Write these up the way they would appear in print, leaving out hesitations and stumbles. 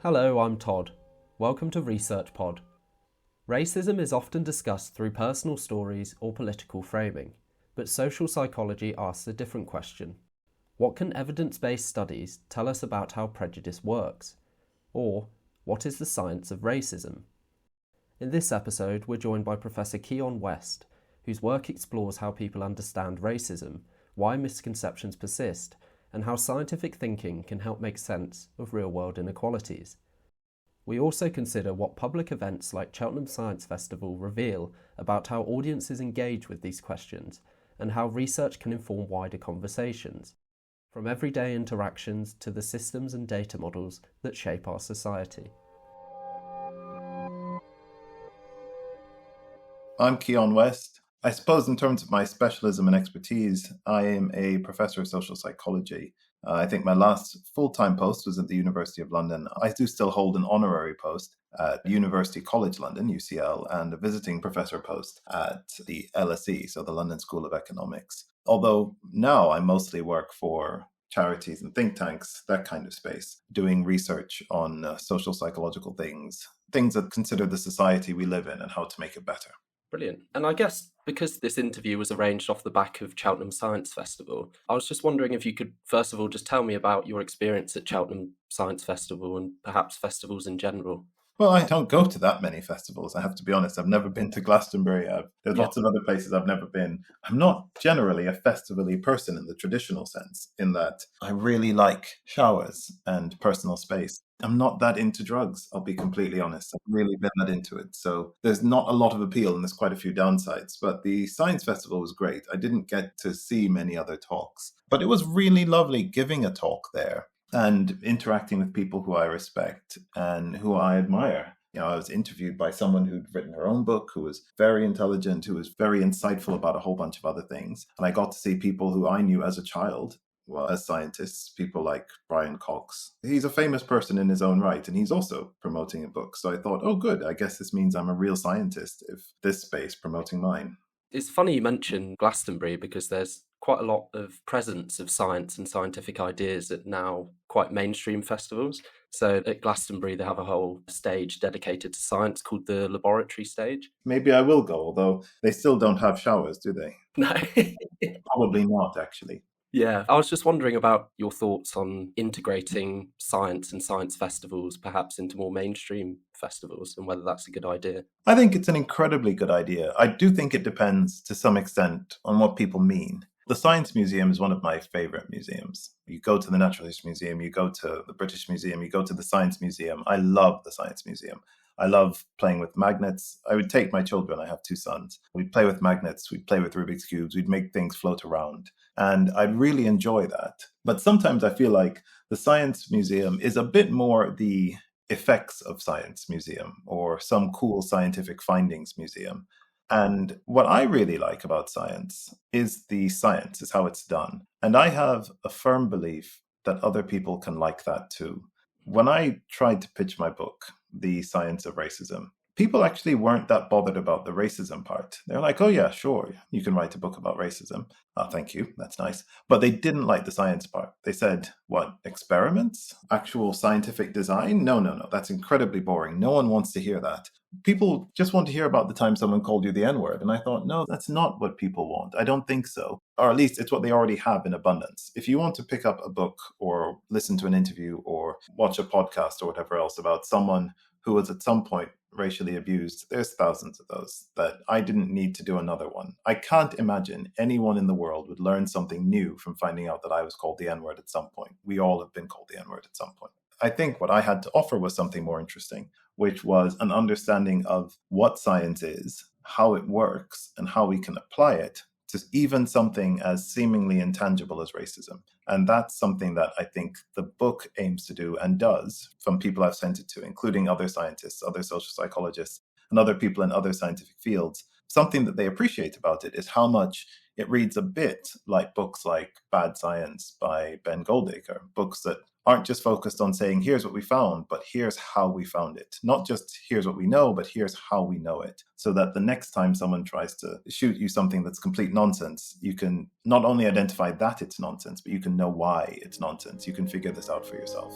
Hello, I'm Todd. Welcome to Research Pod. Racism is often discussed through personal stories or political framing, but social psychology asks a different question. What can evidence-based studies tell us about how prejudice works? Or, what is the science of racism? In this episode, we're joined by Professor Keon West, whose work explores how people understand racism, why misconceptions persist, and how scientific thinking can help make sense of real-world inequalities. We also consider what public events like Cheltenham Science Festival reveal about how audiences engage with these questions and how research can inform wider conversations, from everyday interactions to the systems and data models that shape our society. I'm Keon West. I suppose in terms of my specialism and expertise, I am a professor of social psychology. I think my last full-time post was at the University of London. I do still hold an honorary post at University College London, UCL, and a visiting professor post at the LSE, so the London School of Economics. Although now I mostly work for charities and think tanks, that kind of space, doing research on social psychological things that consider the society we live in and how to make it better. Brilliant. And I guess because this interview was arranged off the back of Cheltenham Science Festival, I was just wondering if you could, first of all, just tell me about your experience at Cheltenham Science Festival and perhaps festivals in general. Well, I don't go to that many festivals, I have to be honest. I've never been to Glastonbury. There's lots of other places I've never been. I'm not generally a festival-y person in the traditional sense, in that I really like showers and personal space. I'm not that into drugs, I'll be completely honest. I've really been that into it. So there's not a lot of appeal and there's quite a few downsides. But the Science Festival was great. I didn't get to see many other talks. But it was really lovely giving a talk there and interacting with people who I respect and who I admire. I was interviewed by someone who'd written her own book, who was very intelligent, who was very insightful about a whole bunch of other things. And I got to see people who I knew as a child, well, as scientists, people like Brian Cox. He's a famous person in his own right, and he's also promoting a book. So I thought, oh, good, I guess this means I'm a real scientist if this space promoting mine. It's funny you mention Glastonbury because there's quite a lot of presence of science and scientific ideas at now quite mainstream festivals. So at Glastonbury, they have a whole stage dedicated to science called the laboratory stage. Maybe I will go, although they still don't have showers, do they? No. Probably not, actually. Yeah, I was just wondering about your thoughts on integrating science and science festivals perhaps into more mainstream festivals and whether that's a good idea. I think it's an incredibly good idea. I do think it depends to some extent on what people mean. The Science Museum is one of my favorite museums. You go to the Natural History Museum, you go to the British Museum, you go to the Science Museum. I love the Science Museum. I love playing with magnets. I would take my children, I have two sons. We'd play with magnets, we'd play with Rubik's Cubes, we'd make things float around. And I'd really enjoy that. But sometimes I feel like the Science Museum is a bit more the effects of science museum or some cool scientific findings museum. And what I really like about science is how it's done. And I have a firm belief that other people can like that too. When I tried to pitch my book, The Science of Racism, people actually weren't that bothered about the racism part. They're like, oh yeah, sure, you can write a book about racism. Oh, thank you, that's nice. But they didn't like the science part. They said, what, experiments? Actual scientific design? No, that's incredibly boring. No one wants to hear that. People just want to hear about the time someone called you the N-word. And I thought, no, that's not what people want. I don't think so. Or at least it's what they already have in abundance. If you want to pick up a book or listen to an interview or watch a podcast or whatever else about someone who was at some point racially abused, there's thousands of those that I didn't need to do another one. I can't imagine anyone in the world would learn something new from finding out that I was called the N-word at some point. We all have been called the N-word at some point. I think what I had to offer was something more interesting, which was an understanding of what science is, how it works, and how we can apply it to even something as seemingly intangible as racism. And that's something that I think the book aims to do and does from people I've sent it to, including other scientists, other social psychologists, and other people in other scientific fields. Something that they appreciate about it is how much it reads a bit like books like Bad Science by Ben Goldacre, books that aren't just focused on saying, here's what we found, but here's how we found it. Not just here's what we know, but here's how we know it. So that the next time someone tries to shoot you something that's complete nonsense, you can not only identify that it's nonsense, but you can know why it's nonsense. You can figure this out for yourself.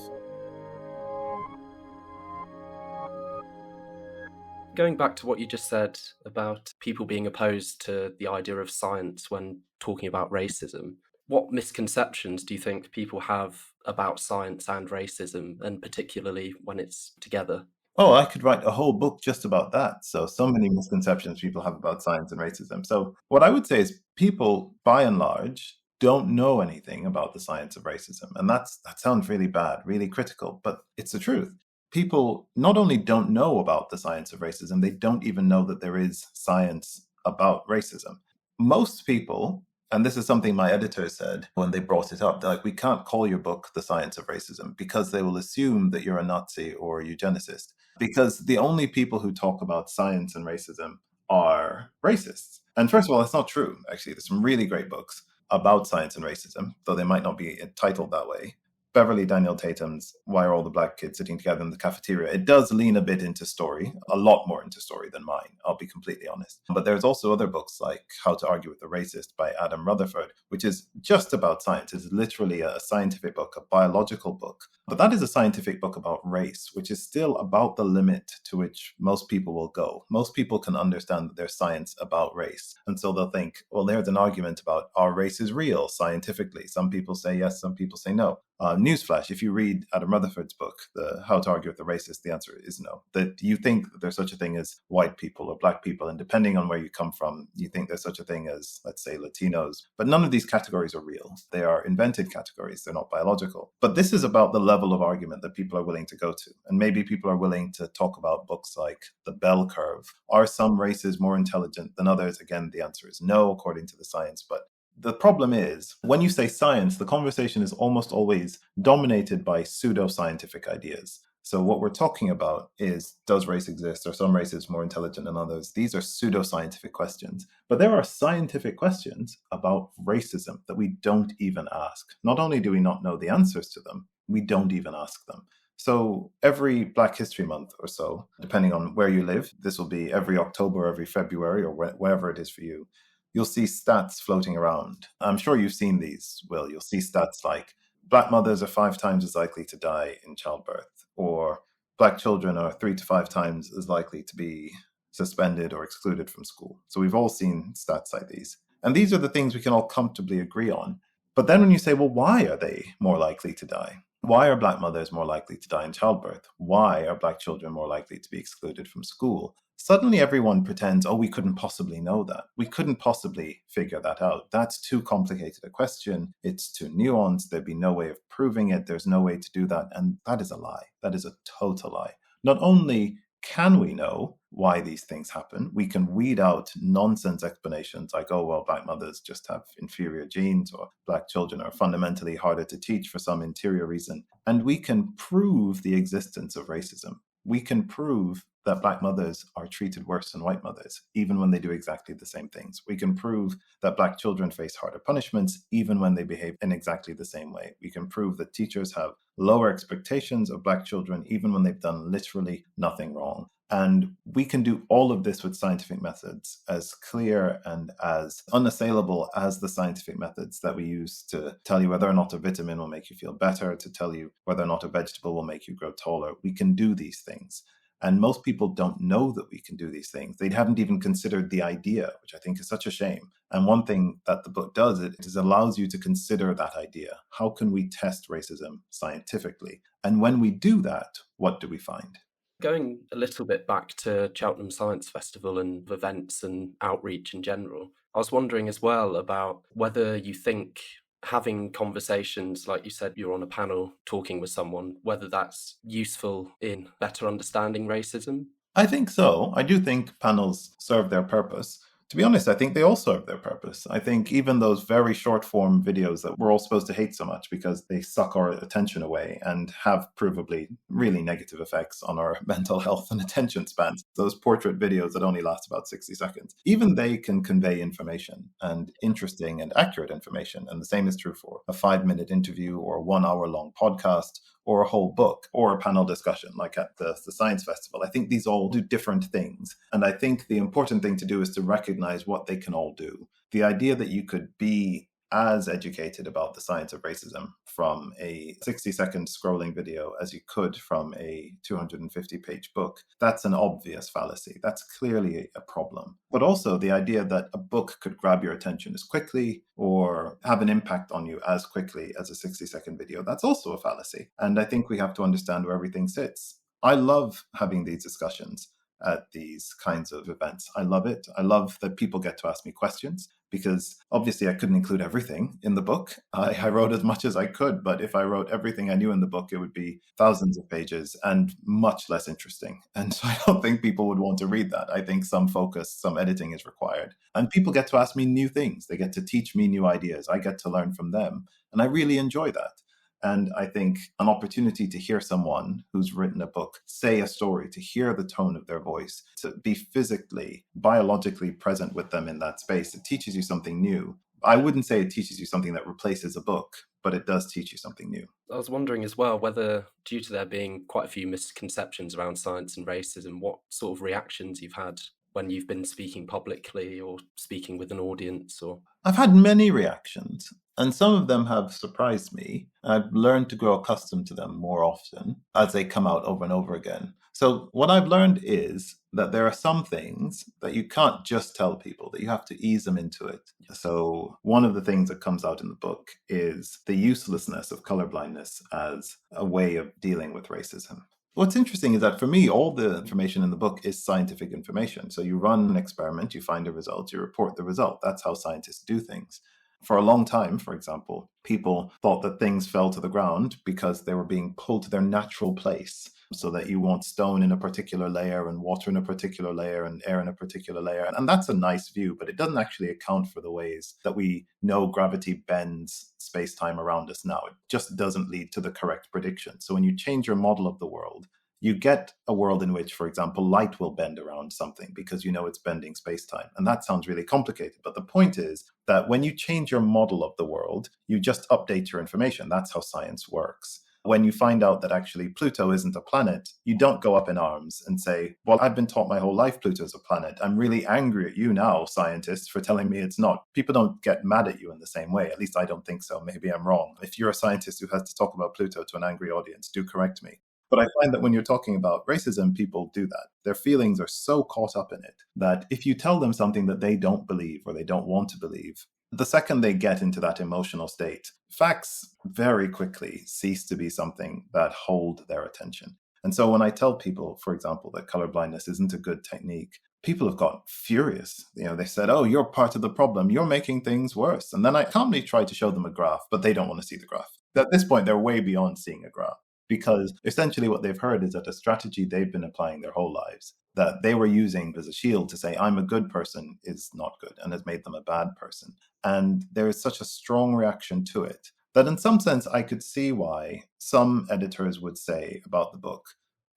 Going back to what you just said about people being opposed to the idea of science when talking about racism, what misconceptions do you think people have about science and racism, and particularly when it's together? Oh, I could write a whole book just about that. So many misconceptions people have about science and racism. So, what I would say is people, by and large, don't know anything about the science of racism. And that sounds really bad, really critical, but it's the truth. People not only don't know about the science of racism, they don't even know that there is science about racism. Most people, and this is something my editor said when they brought it up, they're like, we can't call your book The Science of Racism because they will assume that you're a Nazi or a eugenicist. Because the only people who talk about science and racism are racists. And first of all, that's not true, actually. There's some really great books about science and racism, though they might not be titled that way. Beverly Daniel Tatum's Why Are All the Black Kids Sitting Together in the Cafeteria? It does lean a bit into story, a lot more into story than mine, I'll be completely honest. But there's also other books like How to Argue with a Racist by Adam Rutherford, which is just about science. It's literally a scientific book, a biological book. But that is a scientific book about race, which is still about the limit to which most people will go. Most people can understand that there's science about race. And so they'll think, well, there's an argument about our race is real scientifically. Some people say yes, some people say no. Newsflash, if you read Adam Rutherford's book, the How to Argue with the Racist, the answer is no. That you think that there's such a thing as white people or black people, and depending on where you come from, you think there's such a thing as, let's say, Latinos. But none of these categories are real. They are invented categories. They're not biological. But this is about the level of argument that people are willing to go to. And maybe people are willing to talk about books like The Bell Curve. Are some races more intelligent than others? Again, the answer is no, according to the science. But the problem is, when you say science, the conversation is almost always dominated by pseudo-scientific ideas. So what we're talking about is, does race exist? Are some races more intelligent than others? These are pseudo-scientific questions. But there are scientific questions about racism that we don't even ask. Not only do we not know the answers to them, we don't even ask them. So every Black History Month or so, depending on where you live, this will be every October, every February, or wherever it is for you, you'll see stats floating around. I'm sure you've seen these, Will. You'll see stats like Black mothers are 5 times as likely to die in childbirth, or Black children are 3 to 5 times as likely to be suspended or excluded from school. So we've all seen stats like these. And these are the things we can all comfortably agree on. But then when you say, well, why are they more likely to die? Why are Black mothers more likely to die in childbirth? Why are Black children more likely to be excluded from school? Suddenly everyone pretends, oh, we couldn't possibly know that. We couldn't possibly figure that out. That's too complicated a question. It's too nuanced. There'd be no way of proving it. There's no way to do that. And that is a lie. That is a total lie. Not only can we know why these things happen, we can weed out nonsense explanations like, oh, well, Black mothers just have inferior genes, or Black children are fundamentally harder to teach for some interior reason. And we can prove the existence of racism. We can prove that Black mothers are treated worse than white mothers, even when they do exactly the same things. We can prove that Black children face harder punishments, even when they behave in exactly the same way. We can prove that teachers have lower expectations of Black children, even when they've done literally nothing wrong. And we can do all of this with scientific methods as clear and as unassailable as the scientific methods that we use to tell you whether or not a vitamin will make you feel better, to tell you whether or not a vegetable will make you grow taller. We can do these things. And most people don't know that we can do these things. They haven't even considered the idea, which I think is such a shame. And one thing that the book does, it allows you to consider that idea. How can we test racism scientifically? And when we do that, what do we find? Going a little bit back to Cheltenham Science Festival and events and outreach in general, I was wondering as well about whether you think having conversations, like you said, you're on a panel talking with someone, whether that's useful in better understanding racism? I think so. I do think panels serve their purpose. To be honest, I think they all serve their purpose. I think even those very short form videos that we're all supposed to hate so much because they suck our attention away and have provably really negative effects on our mental health and attention spans, those portrait videos that only last about 60 seconds, even they can convey information, and interesting and accurate information. And the same is true for a 5-minute interview or a 1 hour long podcast or a whole book or a panel discussion like at the Science Festival. I think these all do different things. And I think the important thing to do is to recognize what they can all do. The idea that you could be as educated about the science of racism from a 60-second scrolling video as you could from a 250-page book, that's an obvious fallacy. That's clearly a problem. But also the idea that a book could grab your attention as quickly or have an impact on you as quickly as a 60-second video, that's also a fallacy. And I think we have to understand where everything sits. I love having these discussions at these kinds of events. I love it. I love that people get to ask me questions, because obviously I couldn't include everything in the book. I wrote as much as I could, but if I wrote everything I knew in the book, it would be thousands of pages and much less interesting. And so I don't think people would want to read that. I think some focus, some editing is required. And people get to ask me new things. They get to teach me new ideas. I get to learn from them. And I really enjoy that. And I think an opportunity to hear someone who's written a book say a story, to hear the tone of their voice, to be physically, biologically present with them in that space, it teaches you something new. I wouldn't say it teaches you something that replaces a book, but it does teach you something new. I was wondering as well whether, due to there being quite a few misconceptions around science and racism, what sort of reactions you've had when you've been speaking publicly or speaking with an audience. Or I've had many reactions, and some of them have surprised me. I've learned to grow accustomed to them more often as they come out over and over again. So what I've learned is that there are some things that you can't just tell people, that you have to ease them into it. So one of the things that comes out in the book is the uselessness of colorblindness as a way of dealing with racism. What's interesting is that for me, all the information in the book is scientific information. So you run an experiment, you find a result, you report the result. That's how scientists do things. For a long time, for example, people thought that things fell to the ground because they were being pulled to their natural place, so that you want stone in a particular layer and water in a particular layer and air in a particular layer. And that's a nice view, but it doesn't actually account for the ways that we know gravity bends space-time around us now. It just doesn't lead to the correct prediction. So when you change your model of the world, you get a world in which, for example, light will bend around something because you know it's bending space-time. And that sounds really complicated. But the point is that when you change your model of the world, you just update your information. That's how science works. When you find out that actually Pluto isn't a planet, you don't go up in arms and say, well, I've been taught my whole life Pluto's a planet. I'm really angry at you now, scientists, for telling me it's not. People don't get mad at you in the same way. At least I don't think so. Maybe I'm wrong. If you're a scientist who has to talk about Pluto to an angry audience, do correct me. But I find that when you're talking about racism, people do that. Their feelings are so caught up in it that if you tell them something that they don't believe or they don't want to believe, the second they get into that emotional state, facts very quickly cease to be something that hold their attention. And so when I tell people, for example, that colorblindness isn't a good technique, people have got furious. They said, oh, you're part of the problem. You're making things worse. And then I calmly try to show them a graph, but they don't want to see the graph. At this point, they're way beyond seeing a graph, because essentially what they've heard is that a strategy they've been applying their whole lives, that they were using as a shield to say, I'm a good person, is not good, and has made them a bad person. And there is such a strong reaction to it that in some sense I could see why some editors would say about the book,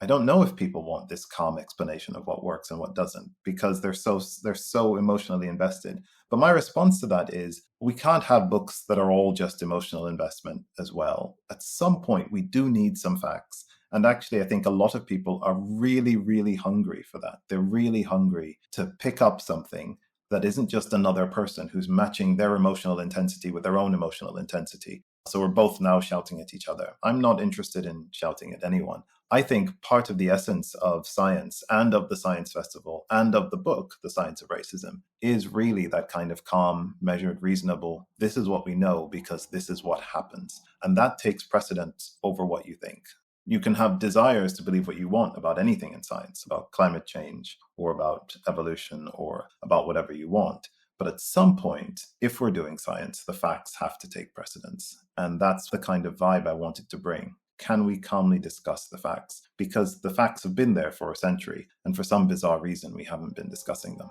I don't know if people want this calm explanation of what works and what doesn't, because they're so emotionally invested. But my response to that is, we can't have books that are all just emotional investment as well. At some point, we do need some facts. And actually, I think a lot of people are really, really hungry for that. They're really hungry to pick up something that isn't just another person who's matching their emotional intensity with their own emotional intensity. So we're both now shouting at each other. I'm not interested in shouting at anyone. I think part of the essence of science and of the Science Festival and of the book, The Science of Racism, is really that kind of calm, measured, reasonable, this is what we know because this is what happens. And that takes precedence over what you think. You can have desires to believe what you want about anything in science, about climate change or about evolution or about whatever you want. But at some point, if we're doing science, the facts have to take precedence. And that's the kind of vibe I wanted to bring. Can we calmly discuss the facts? Because the facts have been there for a century, and for some bizarre reason, we haven't been discussing them.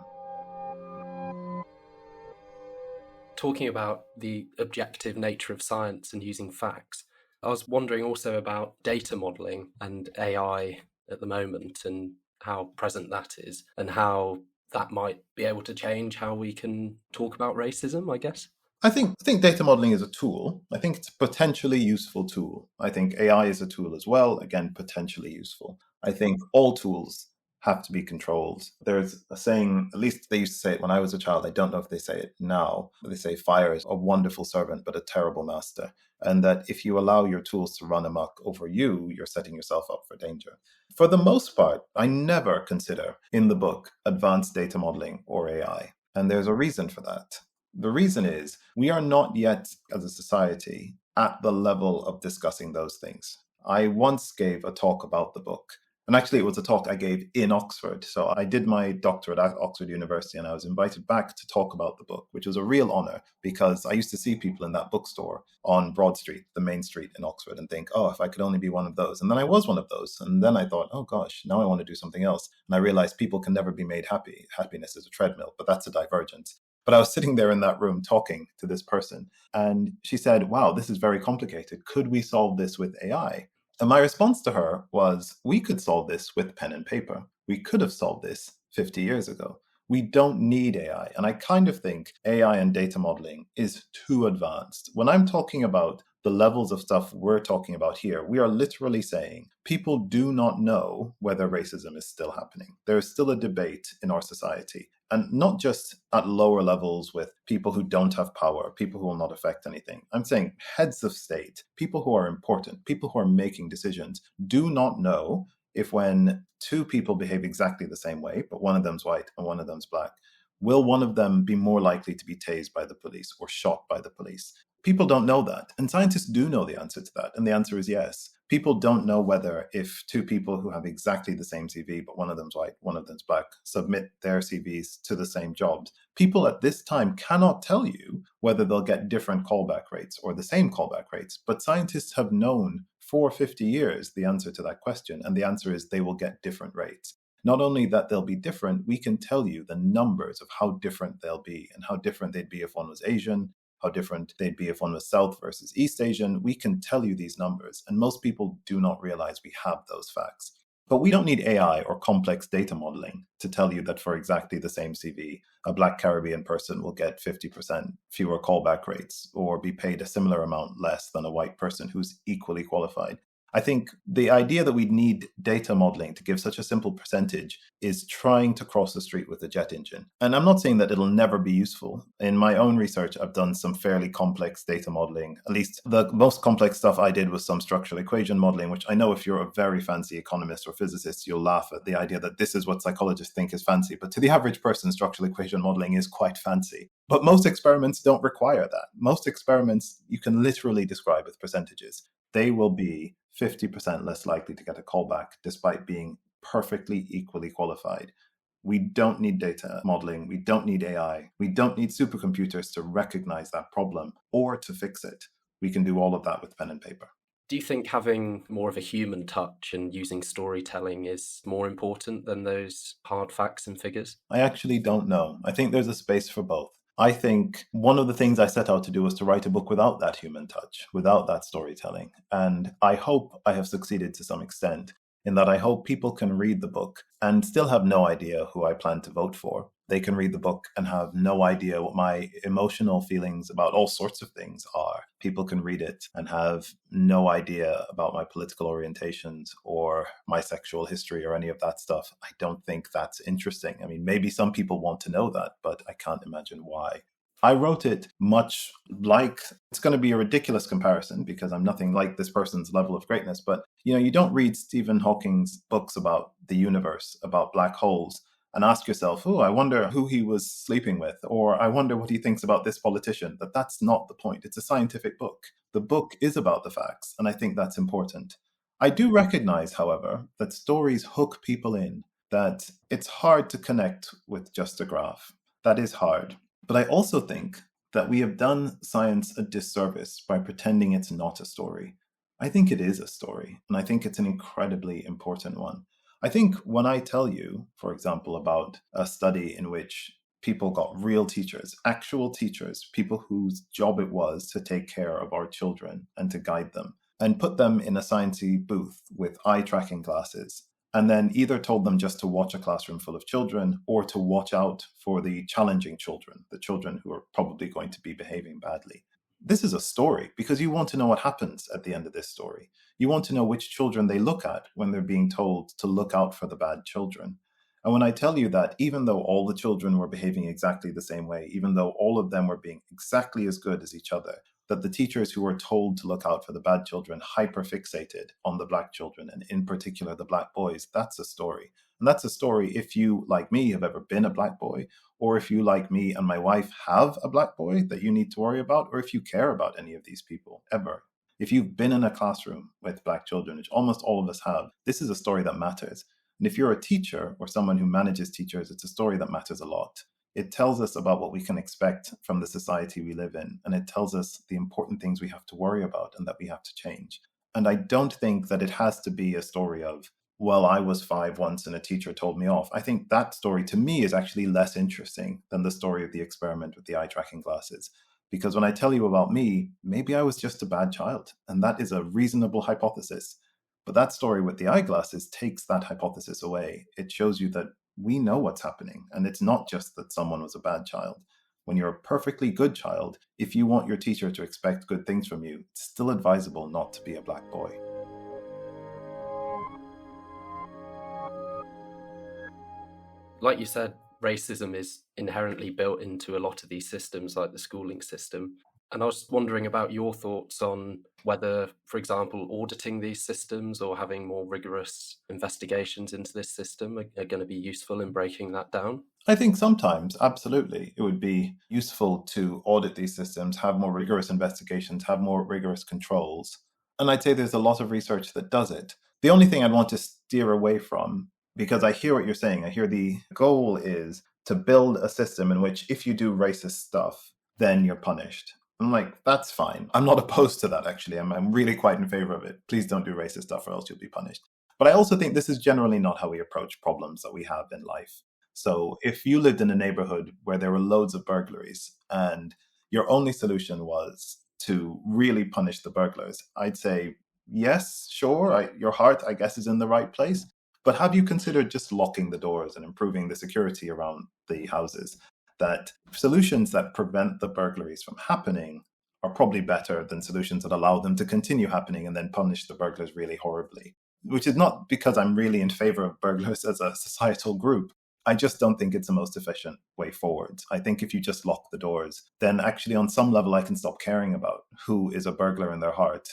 Talking about the objective nature of science and using facts, I was wondering also about data modelling and AI at the moment and how present that is and how that might be able to change how we can talk about racism, I guess. I think data modeling is a tool. I think it's a potentially useful tool. I think AI is a tool as well, again, potentially useful. I think all tools have to be controlled. There's a saying, at least they used to say it when I was a child, I don't know if they say it now, but they say fire is a wonderful servant but a terrible master. And that if you allow your tools to run amok over you, you're setting yourself up for danger. For the most part, I never consider in the book advanced data modeling or AI. And there's a reason for that. The reason is we are not yet, as a society, at the level of discussing those things. I once gave a talk about the book. And actually, it was a talk I gave in Oxford. So I did my doctorate at Oxford University, and I was invited back to talk about the book, which was a real honor because I used to see people in that bookstore on Broad Street, the main street in Oxford, and think, oh, if I could only be one of those. And then I was one of those. And then I thought, oh gosh, now I want to do something else. And I realized people can never be made happy. Happiness is a treadmill, but that's a divergence. But I was sitting there in that room talking to this person, and she said, wow, this is very complicated. Could we solve this with AI? And my response to her was, we could solve this with pen and paper. We could have solved this 50 years ago. We don't need AI. And I kind of think AI and data modeling is too advanced. When I'm talking about the levels of stuff we're talking about here, we are literally saying people do not know whether racism is still happening. There is still a debate in our society. And not just at lower levels with people who don't have power, people who will not affect anything. I'm saying heads of state, people who are important, people who are making decisions, do not know if when two people behave exactly the same way, but one of them's white and one of them's black, will one of them be more likely to be tased by the police or shot by the police? People don't know that. And scientists do know the answer to that. And the answer is yes. People don't know whether if two people who have exactly the same CV, but one of them's white, one of them's black, submit their CVs to the same jobs, people at this time cannot tell you whether they'll get different callback rates or the same callback rates. But scientists have known for 50 years the answer to that question. And the answer is they will get different rates. Not only that they'll be different, we can tell you the numbers of how different they'll be and how different they'd be if one was Asian, how different they'd be if one was South versus East Asian. We can tell you these numbers, and most people do not realize we have those facts. But we don't need AI or complex data modeling to tell you that for exactly the same CV, a Black Caribbean person will get 50% fewer callback rates or be paid a similar amount less than a white person who's equally qualified. I think the idea that we need data modeling to give such a simple percentage is trying to cross the street with a jet engine. And I'm not saying that it'll never be useful. In my own research, I've done some fairly complex data modeling. At least the most complex stuff I did was some structural equation modeling, which I know if you're a very fancy economist or physicist, you'll laugh at the idea that this is what psychologists think is fancy. But to the average person, structural equation modeling is quite fancy. But most experiments don't require that. Most experiments you can literally describe with percentages. They will be 50% less likely to get a callback despite being perfectly equally qualified. We don't need data modeling. We don't need AI. We don't need supercomputers to recognize that problem or to fix it. We can do all of that with pen and paper. Do you think having more of a human touch and using storytelling is more important than those hard facts and figures? I actually don't know. I think there's a space for both. I think one of the things I set out to do was to write a book without that human touch, without that storytelling. And I hope I have succeeded to some extent in that I hope people can read the book and still have no idea who I plan to vote for. They can read the book and have no idea what my emotional feelings about all sorts of things are. People can read it and have no idea about my political orientations or my sexual history or any of that stuff. I don't think that's interesting. I mean, maybe some people want to know that, but I can't imagine why. I wrote it much like, it's going to be a ridiculous comparison because I'm nothing like this person's level of greatness, but you don't read Stephen Hawking's books about the universe, about black holes, and ask yourself, oh, I wonder who he was sleeping with, or I wonder what he thinks about this politician. That's not the point. It's a scientific book. The book is about the facts, and I think that's important. I do recognize, however, that stories hook people in, that it's hard to connect with just a graph. That is hard. But I also think that we have done science a disservice by pretending it's not a story. I think it is a story, and I think it's an incredibly important one. I think when I tell you, for example, about a study in which people got real teachers, actual teachers, people whose job it was to take care of our children and to guide them, and put them in a sciencey booth with eye tracking glasses, and then either told them just to watch a classroom full of children or to watch out for the challenging children, the children who are probably going to be behaving badly. This is a story because you want to know what happens at the end of this story. You want to know which children they look at when they're being told to look out for the bad children. And when I tell you that, even though all the children were behaving exactly the same way, even though all of them were being exactly as good as each other, that the teachers who were told to look out for the bad children hyperfixated on the black children, and in particular the black boys, that's a story. And that's a story if you, like me, have ever been a black boy, or if you, like me and my wife, have a black boy that you need to worry about, or if you care about any of these people ever. If you've been in a classroom with black children, which almost all of us have, this is a story that matters. And if you're a teacher or someone who manages teachers, it's a story that matters a lot. It tells us about what we can expect from the society we live in, and it tells us the important things we have to worry about and that we have to change. And I don't think that it has to be a story of, well, I was 5 once and a teacher told me off. I think that story to me is actually less interesting than the story of the experiment with the eye tracking glasses. Because when I tell you about me, maybe I was just a bad child, and that is a reasonable hypothesis. But that story with the eyeglasses takes that hypothesis away. It shows you that we know what's happening, and it's not just that someone was a bad child. When you're a perfectly good child, if you want your teacher to expect good things from you, it's still advisable not to be a black boy. Like you said, racism is inherently built into a lot of these systems, like the schooling system. And I was wondering about your thoughts on whether, for example, auditing these systems or having more rigorous investigations into this system are going to be useful in breaking that down. I think sometimes, absolutely, it would be useful to audit these systems, have more rigorous investigations, have more rigorous controls. And I'd say there's a lot of research that does it. The only thing I'd want to steer away from, because I hear what you're saying, I hear the goal is to build a system in which if you do racist stuff, then you're punished. I'm like, that's fine. I'm not opposed to that, actually. I'm really quite in favor of it. Please don't do racist stuff or else you'll be punished. But I also think this is generally not how we approach problems that we have in life. So if you lived in a neighborhood where there were loads of burglaries and your only solution was to really punish the burglars, I'd say, yes, sure, your heart, I guess, is in the right place. But have you considered just locking the doors and improving the security around the houses? That solutions that prevent the burglaries from happening are probably better than solutions that allow them to continue happening and then punish the burglars really horribly. Which is not because I'm really in favor of burglars as a societal group. I just don't think it's the most efficient way forward. I think if you just lock the doors, then actually on some level I can stop caring about who is a burglar in their heart.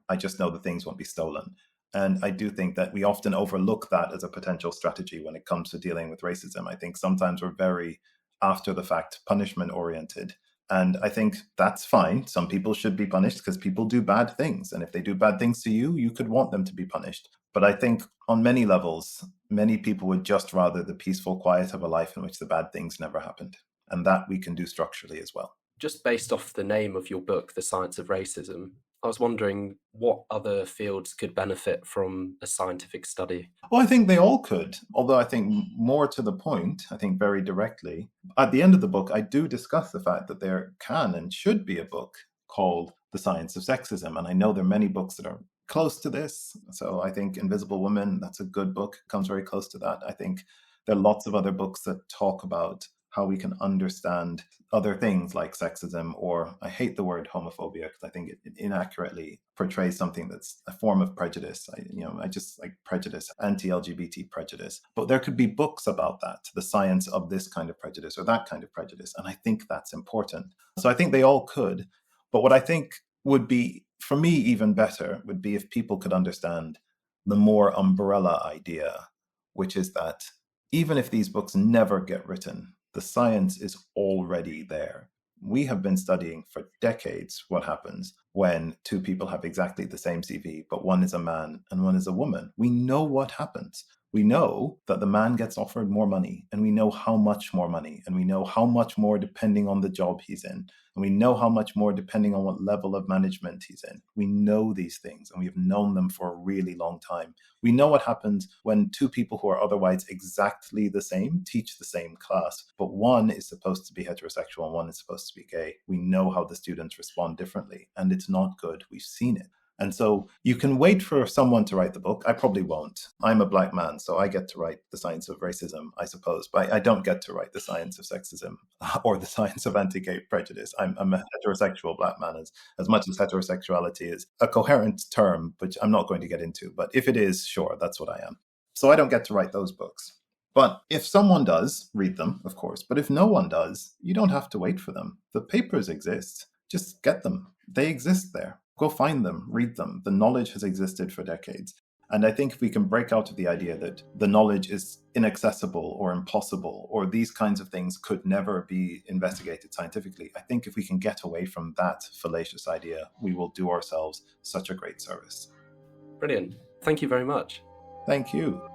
I just know that things won't be stolen. And I do think that we often overlook that as a potential strategy when it comes to dealing with racism. I think sometimes we're very after the fact punishment oriented. And I think that's fine. Some people should be punished because people do bad things. And if they do bad things to you, you could want them to be punished. But I think on many levels, many people would just rather the peaceful quiet of a life in which the bad things never happened. And that we can do structurally as well. Just based off the name of your book, The Science of Racism, I was wondering what other fields could benefit from a scientific study. Well, I think they all could, although I think more to the point, I think very directly. At the end of the book, I do discuss the fact that there can and should be a book called The Science of Sexism. And I know there are many books that are close to this. So I think Invisible Woman, that's a good book, comes very close to that. I think there are lots of other books that talk about how we can understand other things like sexism, or I hate the word homophobia because I think it inaccurately portrays something that's a form of prejudice. I just like prejudice, anti-LGBT prejudice. But there could be books about that, the science of this kind of prejudice or that kind of prejudice. And I think that's important. So I think they all could. But what I think would be, for me, even better would be if people could understand the more umbrella idea, which is that even if these books never get written, the science is already there. We have been studying for decades what happens when two people have exactly the same CV, but one is a man and one is a woman. We know what happens. We know that the man gets offered more money, and we know how much more money, and we know how much more depending on the job he's in, and we know how much more depending on what level of management he's in. We know these things, and we have known them for a really long time. We know what happens when two people who are otherwise exactly the same teach the same class, but one is supposed to be heterosexual and one is supposed to be gay. We know how the students respond differently, and it's not good. We've seen it. And so you can wait for someone to write the book. I probably won't. I'm a black man, so I get to write the science of racism, I suppose. But I don't get to write the science of sexism or the science of anti-gay prejudice. I'm a heterosexual black man, as much as heterosexuality is a coherent term, which I'm not going to get into. But if it is, sure, that's what I am. So I don't get to write those books. But if someone does, read them, of course. But if no one does, you don't have to wait for them. The papers exist. Just get them. They exist there. Go find them, read them. The knowledge has existed for decades. And I think if we can break out of the idea that the knowledge is inaccessible or impossible, or these kinds of things could never be investigated scientifically, I think if we can get away from that fallacious idea, we will do ourselves such a great service. Brilliant. Thank you very much. Thank you.